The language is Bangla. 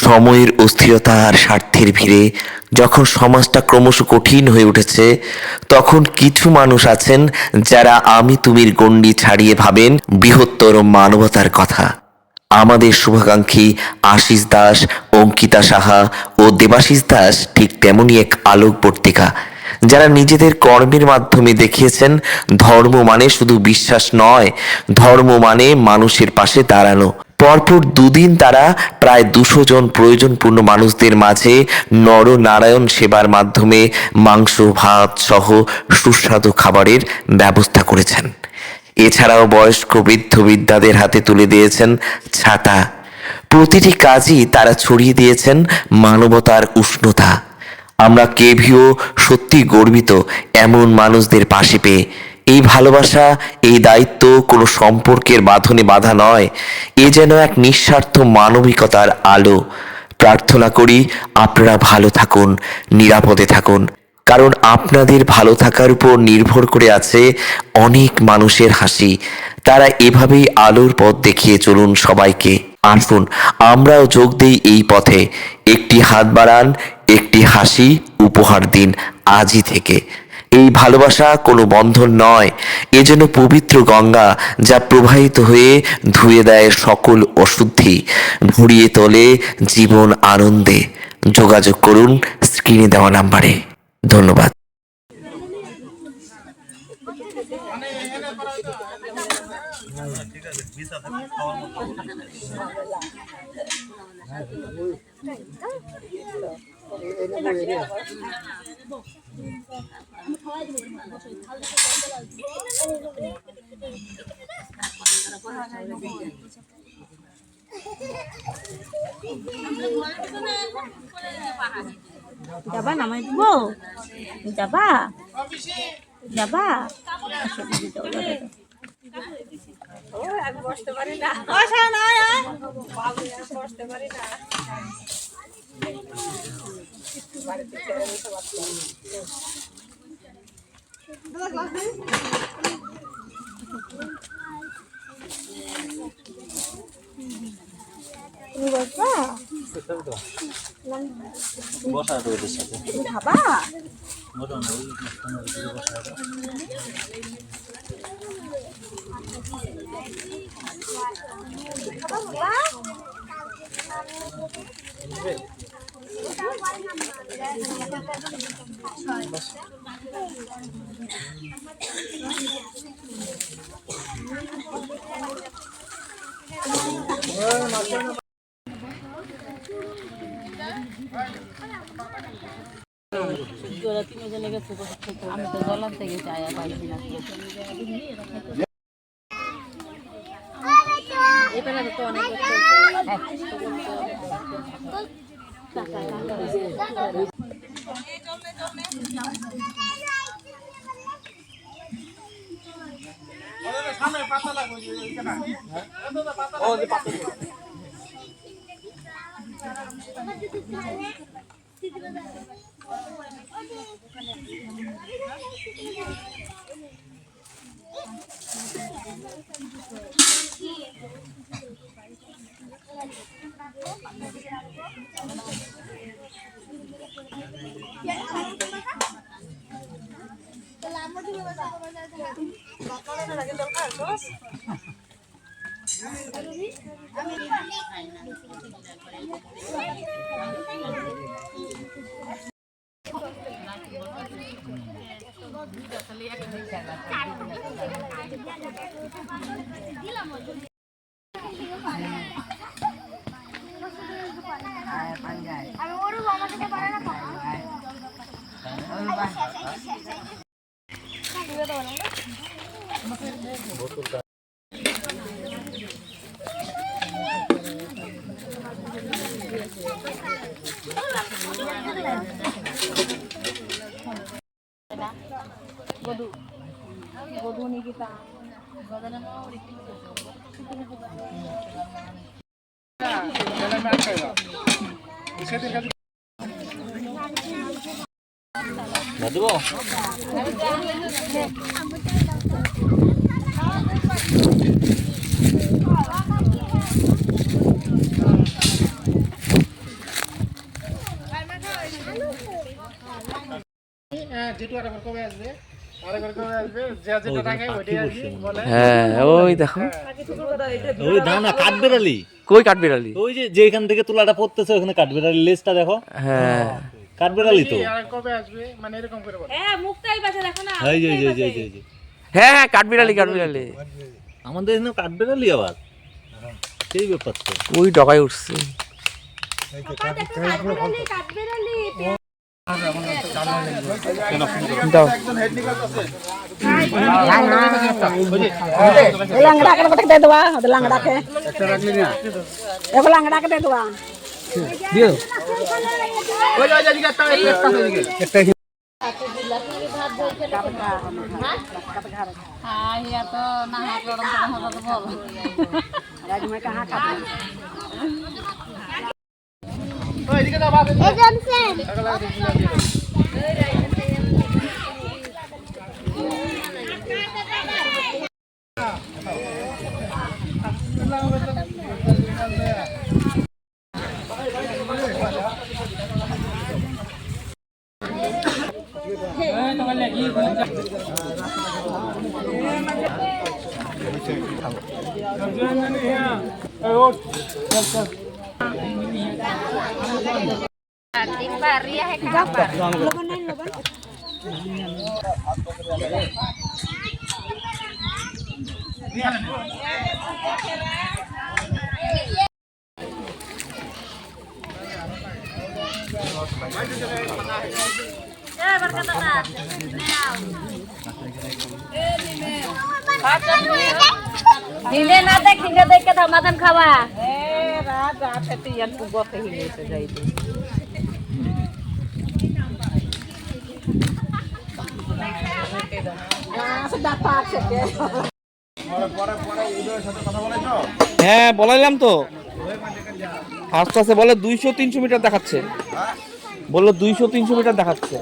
সময়ের অস্থিরতা আর স্বার্থের ভিড়ে যখন সমাজটা ক্রমশ কঠিন হয়ে উঠেছে, তখন কিছু মানুষ আছেন যারা আমি তুমির গণ্ডি ছাড়িয়ে ভাবেন বৃহত্তর মানবতার কথা। আমাদের শুভাকাঙ্ক্ষী আশিস দাস, অঙ্কিতা সাহা ও দেবাশিস দাস ঠিক তেমনই এক আলোকবর্তিকা, যারা নিজেদের কর্মের মাধ্যমে দেখিয়েছেন ধর্ম মানে শুধু বিশ্বাস নয়, ধর্ম মানে মানুষের পাশে দাঁড়ানো। পরপর দুদিন তারা প্রায় 200 জন প্রয়োজনপূর্ণ মানুষদের মাঝে নরনারায়ণ সেবার মাধ্যমে মাংস ভাত সহ সুস্বাদু খাবারের ব্যবস্থা করেছেন। এছাড়াও বয়স্ক বৃদ্ধ বিদ্যাদের হাতে তুলে দিয়েছেন ছাতা। প্রতিটি কাজই তারা ছড়িয়ে দিয়েছেন মানবতার উষ্ণতা। আমরা কেভিও সত্যি গর্বিত এমন মানুষদের পাশে পেয়ে। এই ভালোবাসা, এই দায়িত্ব কোনো সম্পর্কের বাঁধনে বাঁধা নয়, এ যেন এক নিঃস্বার্থ মানবিকতার আলো। প্রার্থনা করি আপনারা ভালো থাকুন, নিরাপদে থাকুন, কারণ আপনাদের ভালো থাকার উপর নির্ভর করে আছে অনেক মানুষের হাসি। তারা এভাবেই আলোর পথ দেখিয়ে চলুন সবাইকে। আসুন আমরাও যোগ দেই এই পথে। একটি হাত বাড়ান, একটি হাসি উপহার দিন আজই থেকে। এই ভালোবাসা কোনো বন্ধন নয়, এ যেন পবিত্র গঙ্গা, যা প্রবাহিত হয়ে ধুয়ে দেয় সকল অশুদ্ধি, ভরিয়ে তোলে জীবন আনন্দে। যোগাযোগ করুন স্ক্রিনে দেওয়া নাম্বারে। ধন্যবাদ। যাবা নামাই দিব, যাবা যাবা আমি বসতে পারি না, বসতে পারি না। বসা রোদের সাথে খাবা আমি তো জলার থেকে চাই পাইছি না। এখানে তো অনেক গধু নিকিতা দেবো হ্যাঁ ওই দেখো ওই দানা কাঠবেড়ালি, কই কাঠবিড়ালি? ওই যে যেখান থেকে তুলাটা পড়তেছে ওখানে কাঠবেড়ালি লেজটা দেখো, হ্যাঁ কাঠবেড়ালি তো। হ্যাঁ মুখটাই বাজে দেখো না এই যে এই যে এই যে এই যে হ্যাঁ হ্যাঁ কাঠবিড়ালি কাঠবিড়ালি আমাদের এখানে কাঠবেড়ালি আবার সেই ব্যাপার তো। ওই ডগায় উঠছে। দাও लंगड़ा के बता दे दवा लंगड़ा के एगो लंगड़ा के दे दवा দিও हां या तो नहा के गरम तो बोल राज में कहां खाते हिले ना देख के धमाधम खावा ए रात रात है तियन पुगो के हिले से जाई হ্যাঁ বলাইলাম তো আস্তে আস্তে বলে 200-300 মিটার দেখাচ্ছে, বললো 200-300 মিটার দেখাচ্ছে।